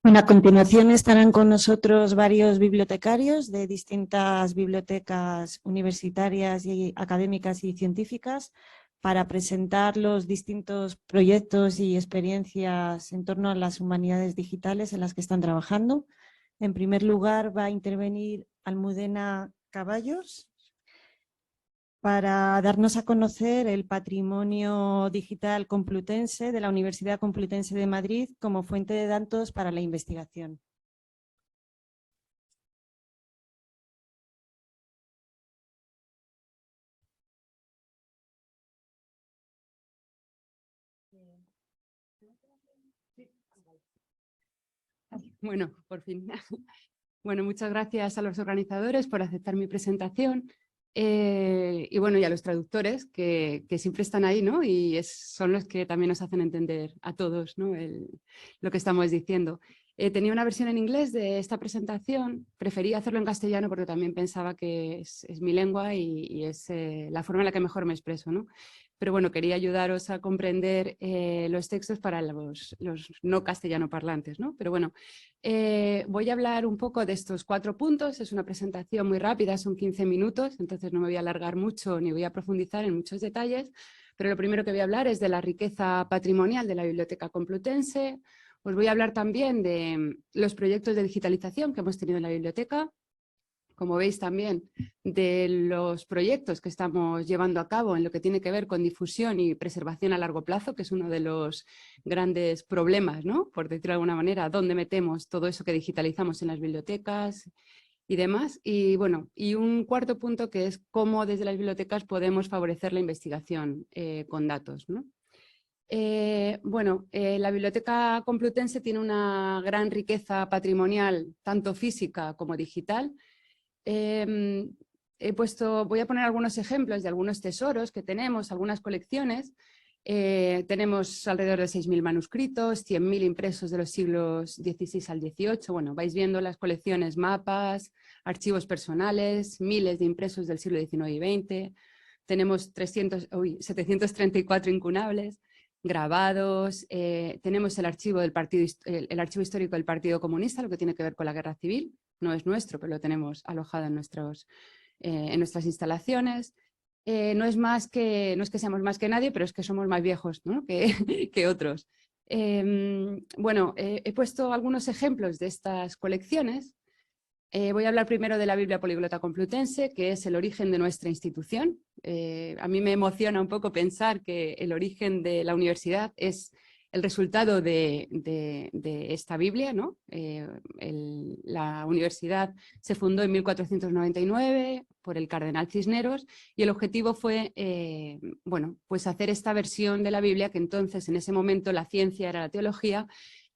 Bueno, a continuación estarán con nosotros varios bibliotecarios de distintas bibliotecas universitarias y académicas y científicas para presentar los distintos proyectos y experiencias en torno a las humanidades digitales en las que están trabajando. En primer lugar va a intervenir Almudena Caballos para darnos a conocer el patrimonio digital complutense de la Universidad Complutense de Madrid como fuente de datos para la investigación. Bueno, por fin. Bueno, muchas gracias a los organizadores por aceptar mi presentación y bueno, y a los traductores que siempre están ahí, ¿no? Y son los que también nos hacen entender a todos, ¿no? Lo que estamos diciendo. Tenía una versión en inglés de esta presentación, preferí hacerlo en castellano porque también pensaba que es mi lengua y es la forma en la que mejor me expreso, ¿no? Pero bueno, quería ayudaros a comprender los textos para los no castellano parlantes, ¿no? Pero bueno, voy a hablar un poco de estos 4 puntos, es una presentación muy rápida, son 15 minutos, entonces no me voy a alargar mucho ni voy a profundizar en muchos detalles, pero lo primero que voy a hablar es de la riqueza patrimonial de la Biblioteca Complutense. Os voy a hablar también de los proyectos de digitalización que hemos tenido en la biblioteca, como veis también de los proyectos que estamos llevando a cabo en lo que tiene que ver con difusión y preservación a largo plazo, que es uno de los grandes problemas, ¿no? Por decirlo de alguna manera, dónde metemos todo eso que digitalizamos en las bibliotecas y demás. Y bueno, y un cuarto punto que es cómo desde las bibliotecas podemos favorecer la investigación con datos, ¿no? La Biblioteca Complutense tiene una gran riqueza patrimonial, tanto física como digital. Voy a poner algunos ejemplos de algunos tesoros que tenemos, algunas colecciones. Tenemos alrededor de 6.000 manuscritos, 100.000 impresos de los siglos XVI al XVIII. Bueno, vais viendo las colecciones, mapas, archivos personales, miles de impresos del siglo XIX y XX. Tenemos 734 incunables, grabados. Tenemos el archivo archivo histórico del Partido Comunista, lo que tiene que ver con la Guerra Civil. No es nuestro, pero lo tenemos alojado en nuestras instalaciones. No es que seamos más que nadie, pero es que somos más viejos, ¿no? que otros. He puesto algunos ejemplos de estas colecciones. Voy a hablar primero de la Biblia Poliglota Complutense, que es el origen de nuestra institución. A mí me emociona un poco pensar que el origen de la universidad es el resultado de esta Biblia, ¿no? La universidad se fundó en 1499 por el cardenal Cisneros y el objetivo fue pues hacer esta versión de la Biblia, que entonces en ese momento la ciencia era la teología,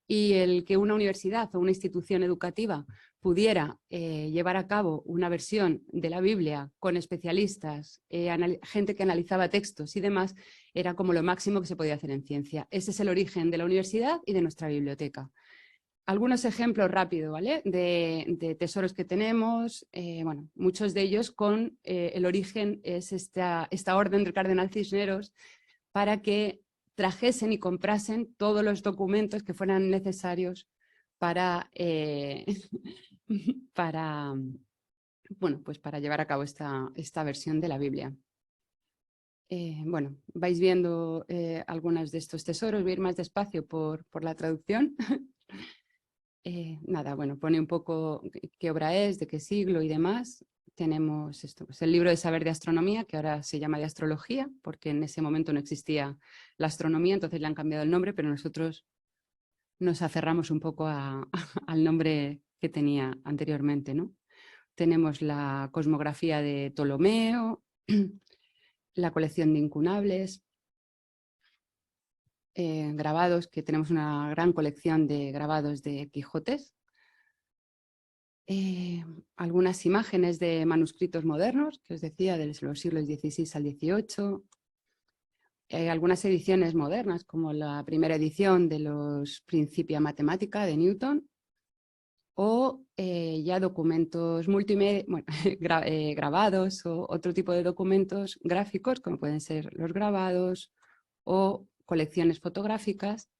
y el que una universidad o una institución educativa pudiera llevar a cabo una versión de la Biblia con especialistas, gente que analizaba textos y demás, era como lo máximo que se podía hacer en ciencia. Ese es el origen de la universidad y de nuestra biblioteca. Algunos ejemplos rápidos, ¿vale? de tesoros que tenemos, muchos de ellos con el origen es esta orden del cardenal Cisneros para que trajesen y comprasen todos los documentos que fueran necesarios para llevar a cabo esta versión de la Biblia. Vais viendo algunos de estos tesoros, voy a ir más despacio por la traducción. Pone un poco qué obra es, de qué siglo y demás. Tenemos esto, pues el libro de saber de astronomía, que ahora se llama de astrología, porque en ese momento no existía la astronomía, entonces le han cambiado el nombre, pero nosotros nos aferramos un poco al nombre que tenía anteriormente, ¿no? Tenemos la cosmografía de Ptolomeo, la colección de incunables, grabados, que tenemos una gran colección de grabados de Quijotes, algunas imágenes de manuscritos modernos, que os decía, de los siglos XVI al XVIII, algunas ediciones modernas, como la primera edición de los Principia Mathematica de Newton, o ya documentos multimedia, grabados o otro tipo de documentos gráficos, como pueden ser los grabados o colecciones fotográficas.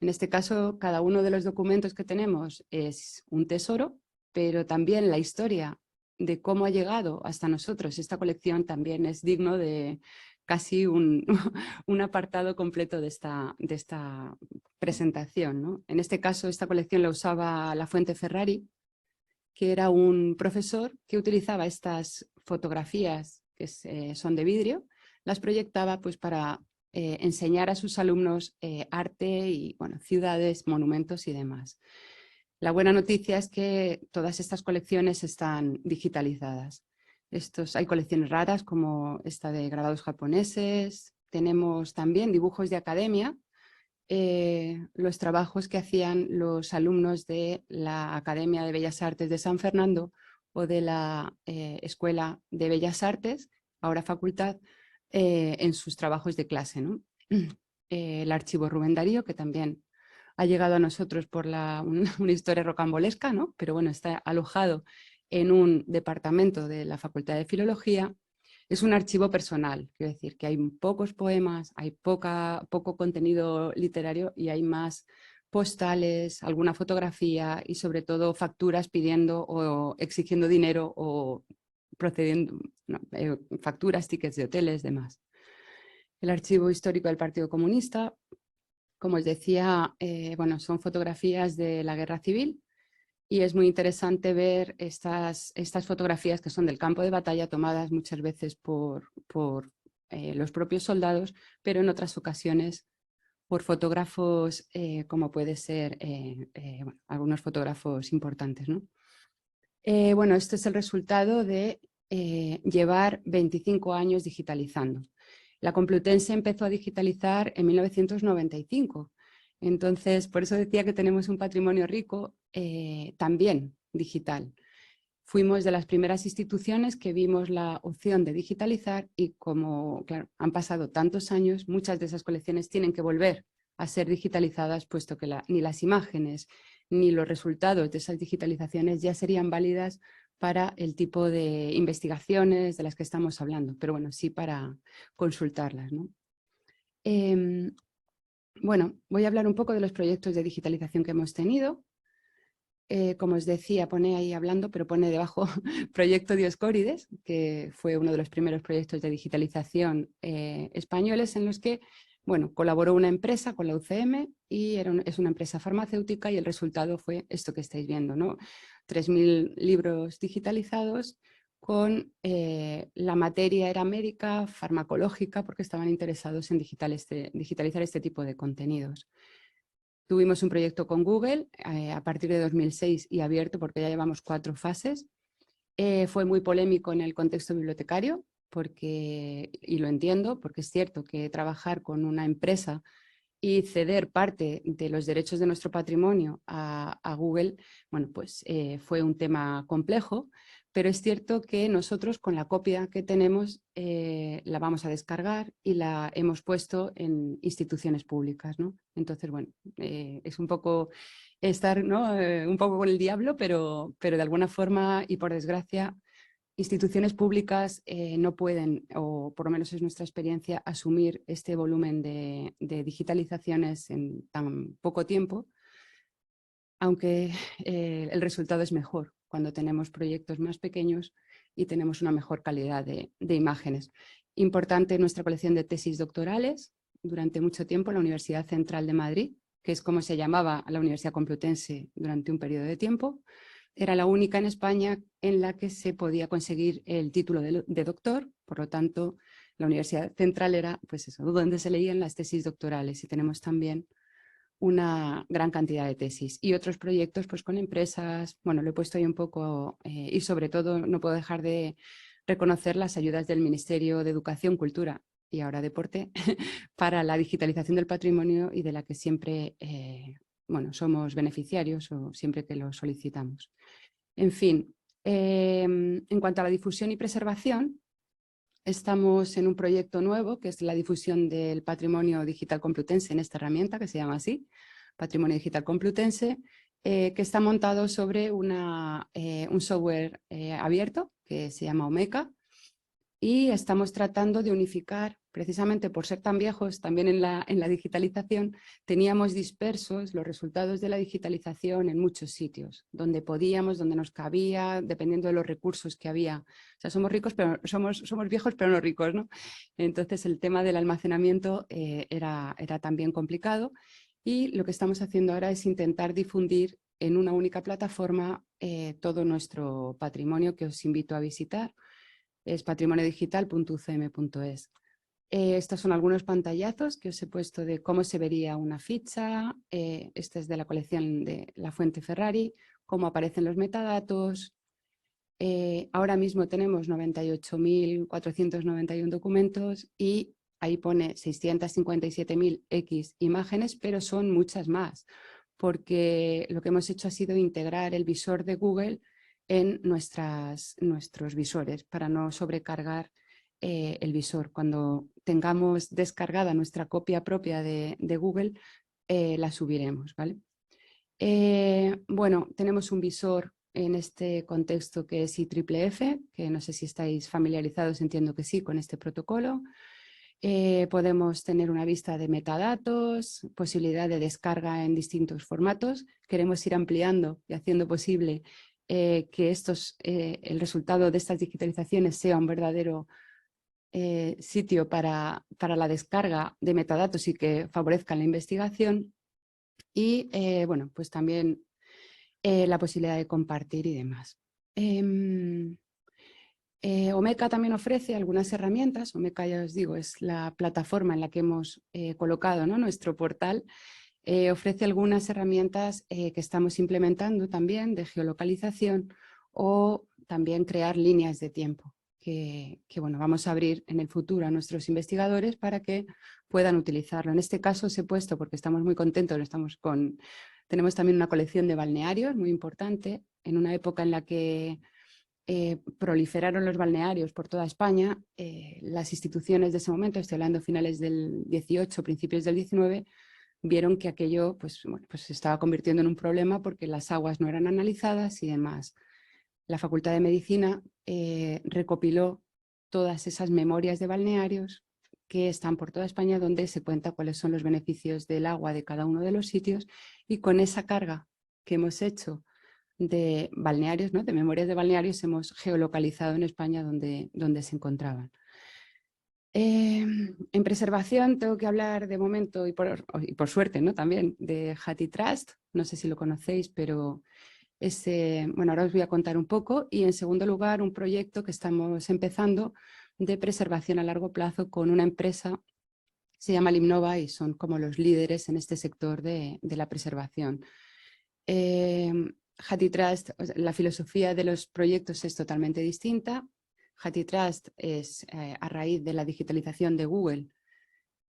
En este caso, cada uno de los documentos que tenemos es un tesoro, pero también la historia de cómo ha llegado hasta nosotros esta colección también es digno de casi un, un apartado completo de esta presentación, ¿no? En este caso, esta colección la usaba Lafuente Ferrari, que era un profesor que utilizaba estas fotografías que son de vidrio, las proyectaba pues, para enseñar a sus alumnos arte y bueno, ciudades, monumentos y demás. La buena noticia es que todas estas colecciones están digitalizadas. Hay colecciones raras como esta de grabados japoneses, tenemos también dibujos de academia, los trabajos que hacían los alumnos de la Academia de Bellas Artes de San Fernando o de la Escuela de Bellas Artes, ahora facultad, en sus trabajos de clase, ¿no? El archivo Rubén Darío, que también ha llegado a nosotros por una historia rocambolesca, ¿no? Pero bueno, está alojado en un departamento de la Facultad de Filología. Es un archivo personal, quiero decir que hay pocos poemas, hay poco contenido literario y hay más postales, alguna fotografía y sobre todo facturas pidiendo o exigiendo dinero o procediendo, no, facturas, tickets de hoteles, demás. El archivo histórico del Partido Comunista, como os decía, bueno, son fotografías de la Guerra Civil y es muy interesante ver estas fotografías que son del campo de batalla tomadas muchas veces por los propios soldados, pero en otras ocasiones por fotógrafos como puede ser bueno, algunos fotógrafos importantes, ¿no? Bueno, este es el resultado de llevar 25 años digitalizando. La Complutense empezó a digitalizar en 1995. Entonces, por eso decía que tenemos un patrimonio rico también digital. Fuimos de las primeras instituciones que vimos la opción de digitalizar y como claro, han pasado tantos años, muchas de esas colecciones tienen que volver a ser digitalizadas, puesto que ni las imágenes ni los resultados de esas digitalizaciones ya serían válidas para el tipo de investigaciones de las que estamos hablando, pero bueno, sí para consultarlas, ¿no? Bueno, voy a hablar un poco de los proyectos de digitalización que hemos tenido. Como os decía, pone ahí hablando, pero pone debajo Proyecto Dioscórides, que fue uno de los primeros proyectos de digitalización españoles en los que bueno, colaboró una empresa con la UCM y es una empresa farmacéutica y el resultado fue esto que estáis viendo, ¿no? 3.000 libros digitalizados con la materia era médica, farmacológica, porque estaban interesados en digitalizar este tipo de contenidos. Tuvimos un proyecto con Google a partir de 2006 y abierto porque ya llevamos 4 fases. Fue muy polémico en el contexto bibliotecario y lo entiendo, porque es cierto que trabajar con una empresa y ceder parte de los derechos de nuestro patrimonio a Google, bueno, pues fue un tema complejo, pero es cierto que nosotros con la copia que tenemos la vamos a descargar y la hemos puesto en instituciones públicas, ¿no? Entonces, bueno, es un poco estar, ¿no? Un poco con el diablo, pero de alguna forma y por desgracia instituciones públicas no pueden, o por lo menos es nuestra experiencia, asumir este volumen de digitalizaciones en tan poco tiempo, aunque el resultado es mejor cuando tenemos proyectos más pequeños y tenemos una mejor calidad de imágenes. Importante nuestra colección de tesis doctorales, durante mucho tiempo la Universidad Central de Madrid, que es como se llamaba la Universidad Complutense durante un periodo de tiempo. Era la única en España en la que se podía conseguir el título de doctor, por lo tanto, la Universidad Central era pues eso, donde se leían las tesis doctorales y tenemos también una gran cantidad de tesis y otros proyectos pues con empresas, bueno, lo he puesto ahí un poco y sobre todo no puedo dejar de reconocer las ayudas del Ministerio de Educación, Cultura y ahora Deporte para la digitalización del patrimonio y de la que siempre bueno, somos beneficiarios o siempre que lo solicitamos. En fin, en cuanto a la difusión y preservación, estamos en un proyecto nuevo que es la difusión del patrimonio digital complutense en esta herramienta que se llama así, Patrimonio Digital Complutense, que está montado sobre un software abierto que se llama Omeka y estamos tratando de unificar precisamente por ser tan viejos, también en la digitalización, teníamos dispersos los resultados de la digitalización en muchos sitios, donde podíamos, donde nos cabía, dependiendo de los recursos que había. O sea, somos ricos, pero somos viejos, pero no ricos, ¿no? Entonces el tema del almacenamiento era también complicado, y lo que estamos haciendo ahora es intentar difundir en una única plataforma todo nuestro patrimonio, que os invito a visitar. Es patrimoniodigital.ucm.es. Estos son algunos pantallazos que os he puesto de cómo se vería una ficha. Esta es de la colección de La Fuente Ferrari, cómo aparecen los metadatos. Ahora mismo tenemos 98.491 documentos y ahí pone 657.000 imágenes, pero son muchas más, porque lo que hemos hecho ha sido integrar el visor de Google en nuestros visores para no sobrecargar el visor. Cuando tengamos descargada nuestra copia propia de Google, la subiremos, ¿vale? Bueno, tenemos un visor en este contexto que es IEEE, que no sé si estáis familiarizados, entiendo que sí, con este protocolo. Podemos tener una vista de metadatos, posibilidad de descarga en distintos formatos. Queremos ir ampliando y haciendo posible que el resultado de estas digitalizaciones sea un verdadero sitio para la descarga de metadatos y que favorezcan la investigación. Y bueno, pues también la posibilidad de compartir y demás. Omeka también ofrece algunas herramientas. Omeka, ya os digo, es la plataforma en la que hemos colocado, ¿no?, nuestro portal. Ofrece algunas herramientas que estamos implementando también de geolocalización, o también crear líneas de tiempo que bueno, vamos a abrir en el futuro a nuestros investigadores para que puedan utilizarlo. En este caso os he puesto, porque estamos muy contentos, tenemos también una colección de balnearios muy importante, en una época en la que proliferaron los balnearios por toda España. Las instituciones de ese momento, estoy hablando finales del 18, principios del 19, vieron que aquello pues se estaba convirtiendo en un problema porque las aguas no eran analizadas y demás. La Facultad de Medicina recopiló todas esas memorias de balnearios que están por toda España, donde se cuenta cuáles son los beneficios del agua de cada uno de los sitios, y con esa carga que hemos hecho de balnearios, ¿no?, de memorias de balnearios, hemos geolocalizado en España donde se encontraban. En preservación tengo que hablar de momento, y por suerte, ¿no?, también de HathiTrust. No sé si lo conocéis, pero bueno, ahora os voy a contar un poco. Y en segundo lugar, un proyecto que estamos empezando de preservación a largo plazo con una empresa, se llama Limnova, y son como los líderes en este sector de la preservación. HathiTrust, la filosofía de los proyectos es totalmente distinta. HathiTrust es a raíz de la digitalización de Google,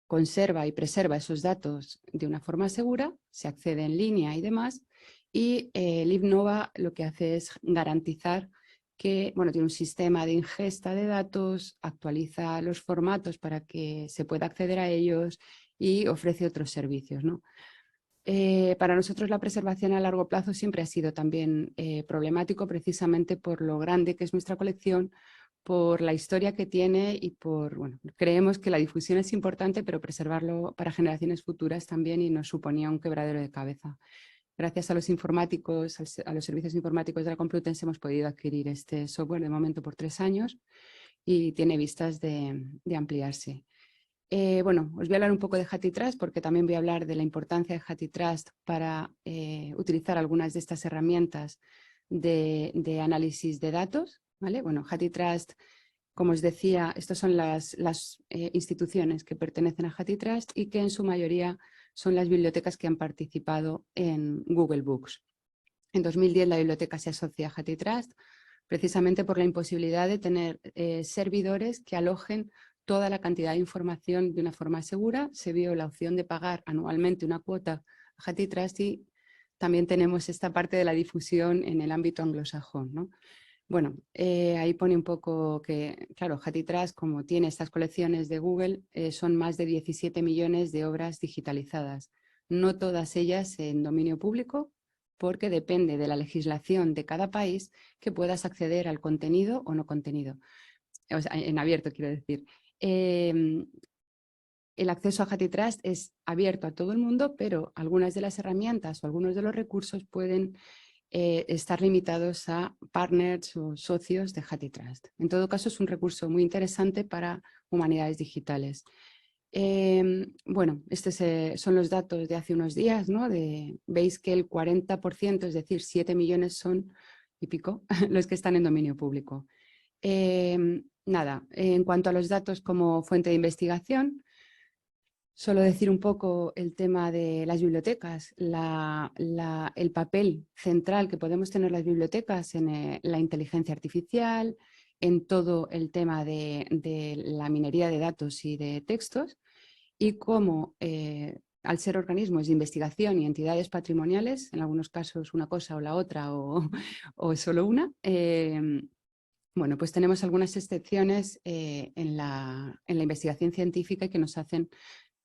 conserva y preserva esos datos de una forma segura, se accede en línea y demás, y Limnova lo que hace es garantizar que, bueno, tiene un sistema de ingesta de datos, actualiza los formatos para que se pueda acceder a ellos y ofrece otros servicios, ¿no? Para nosotros la preservación a largo plazo siempre ha sido también problemático, precisamente por lo grande que es nuestra colección, por la historia que tiene y bueno, creemos que la difusión es importante, pero preservarlo para generaciones futuras también, y nos suponía un quebradero de cabeza. Gracias a los informáticos, a los servicios informáticos de la Complutense, hemos podido adquirir este software de momento por 3 años y tiene vistas de ampliarse. Bueno, os voy a hablar un poco de HathiTrust, porque también voy a hablar de la importancia de HathiTrust para utilizar algunas de estas herramientas de análisis de datos, ¿vale? Bueno, HathiTrust, como os decía, estas son las instituciones que pertenecen a HathiTrust y que en su mayoría son las bibliotecas que han participado en Google Books. En 2010 la biblioteca se asocia a HathiTrust precisamente por la imposibilidad de tener servidores que alojen toda la cantidad de información de una forma segura. Se vio la opción de pagar anualmente una cuota a HathiTrust, y también tenemos esta parte de la difusión en el ámbito anglosajón, ¿no? Bueno, ahí pone un poco que, claro, HathiTrust, como tiene estas colecciones de Google, son más de 17 millones de obras digitalizadas. No todas ellas en dominio público, porque depende de la legislación de cada país que puedas acceder al contenido o no contenido. O sea, en abierto, quiero decir. El acceso a HathiTrust es abierto a todo el mundo, pero algunas de las herramientas o algunos de los recursos pueden estar limitados a partners o socios de HathiTrust. En todo caso, es un recurso muy interesante para humanidades digitales. Bueno, estos son los datos de hace unos días, ¿no? Veis que el 40%, es decir, 7 millones son y pico, los que están en dominio público. Nada, en cuanto a los datos como fuente de investigación, solo decir un poco el tema de las bibliotecas, el papel central que podemos tener las bibliotecas en la inteligencia artificial, en todo el tema de la minería de datos y de textos, y cómo al ser organismos de investigación y entidades patrimoniales, en algunos casos una cosa o la otra o solo una, bueno, pues tenemos algunas excepciones en la investigación científica que nos hacen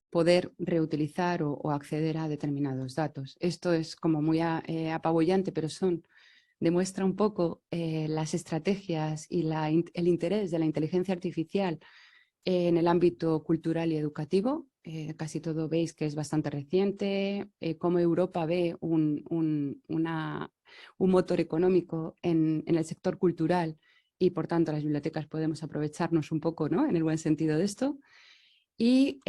poder reutilizar o acceder a determinados datos. Esto es como muy apabullante, pero demuestra un poco las estrategias y el interés de la inteligencia artificial en el ámbito cultural y educativo. Casi todo veis que es bastante reciente, cómo Europa ve un motor económico en el sector cultural y por tanto las bibliotecas podemos aprovecharnos un poco, ¿no? En el buen sentido de esto. Y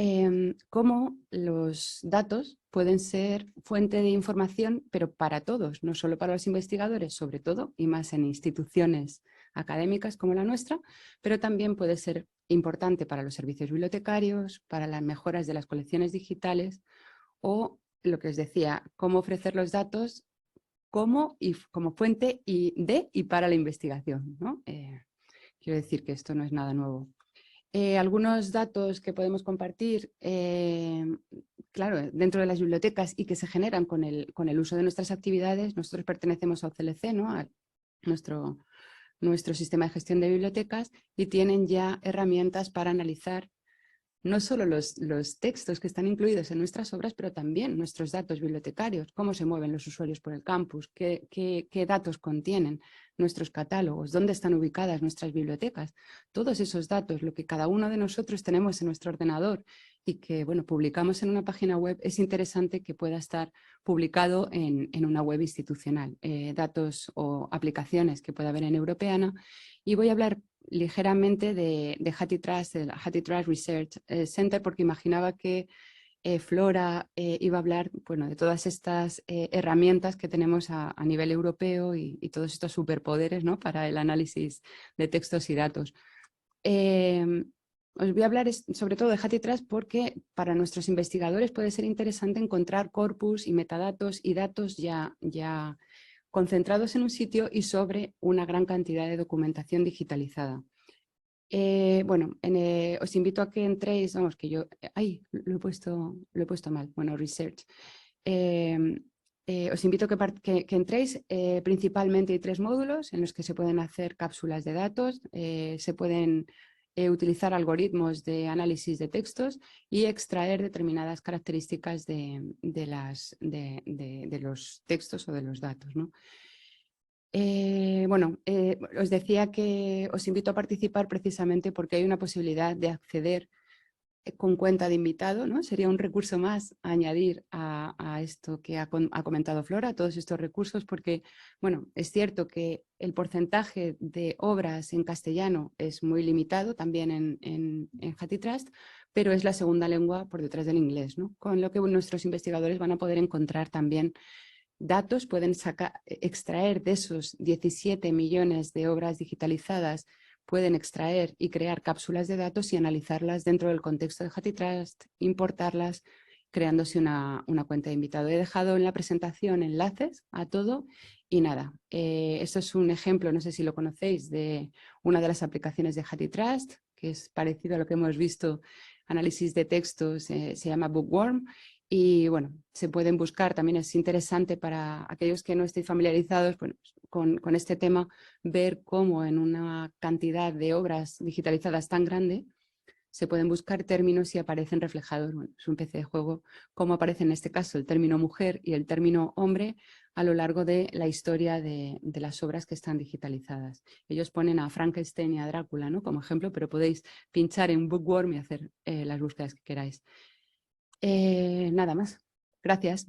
cómo los datos pueden ser fuente de información, pero para todos, no solo para los investigadores, sobre todo, y más en instituciones académicas como la nuestra, pero también puede ser importante para los servicios bibliotecarios, para las mejoras de las colecciones digitales o, lo que os decía, cómo ofrecer los datos como fuente y para la investigación, ¿no? Quiero decir que esto no es nada nuevo. Algunos datos que podemos compartir, claro, dentro de las bibliotecas y que se generan con el uso de nuestras actividades. Nosotros pertenecemos a OCLC, ¿no? A nuestro sistema de gestión de bibliotecas, y tienen ya herramientas para analizar no solo los textos que están incluidos en nuestras obras, pero también nuestros datos bibliotecarios, cómo se mueven los usuarios por el campus, qué datos contienen nuestros catálogos, dónde están ubicadas nuestras bibliotecas. Todos esos datos, lo que cada uno de nosotros tenemos en nuestro ordenador y que, bueno, publicamos en una página web, es interesante que pueda estar publicado en una web institucional. Datos o aplicaciones que pueda haber en Europeana. Y voy a hablar ligeramente de HathiTrust, el HathiTrust Research Center, porque imaginaba que Flora iba a hablar, bueno, de todas estas herramientas que tenemos a nivel europeo y todos estos superpoderes, ¿no? Para el análisis de textos y datos. Os voy a hablar sobre todo de HathiTrust porque para nuestros investigadores puede ser interesante encontrar corpus y metadatos y datos ya concentrados en un sitio y sobre una gran cantidad de documentación digitalizada. Bueno, os invito a que entréis, vamos, que yo, lo he puesto mal, bueno, research. Os invito a que entréis, principalmente hay 3 módulos en los que se pueden hacer cápsulas de datos, se pueden utilizar algoritmos de análisis de textos y extraer determinadas características de los textos o de los datos, ¿no? Bueno, os decía que os invito a participar precisamente porque hay una posibilidad de acceder con cuenta de invitado, ¿no? Sería un recurso más a añadir a esto que ha comentado Flora, todos estos recursos, porque, bueno, es cierto que el porcentaje de obras en castellano es muy limitado también en HathiTrust, pero es la segunda lengua por detrás del inglés, ¿no? Con lo que nuestros investigadores van a poder encontrar también datos, pueden extraer de esos 17 millones de obras digitalizadas, pueden extraer y crear cápsulas de datos y analizarlas dentro del contexto de HathiTrust, importarlas, creándose una cuenta de invitado. He dejado en la presentación enlaces a todo y nada. Esto es un ejemplo, no sé si lo conocéis, de una de las aplicaciones de HathiTrust, que es parecido a lo que hemos visto, análisis de textos, se llama Bookworm. Y bueno, se pueden buscar, también es interesante para aquellos que no estén familiarizados, bueno, con este tema, ver cómo en una cantidad de obras digitalizadas tan grande se pueden buscar términos y aparecen reflejados. Bueno, es un PC de juego, como aparece en este caso el término mujer y el término hombre a lo largo de la historia de las obras que están digitalizadas. Ellos ponen a Frankenstein y a Drácula, ¿no?, como ejemplo, pero podéis pinchar en Bookworm y hacer las búsquedas que queráis. Nada más. Gracias.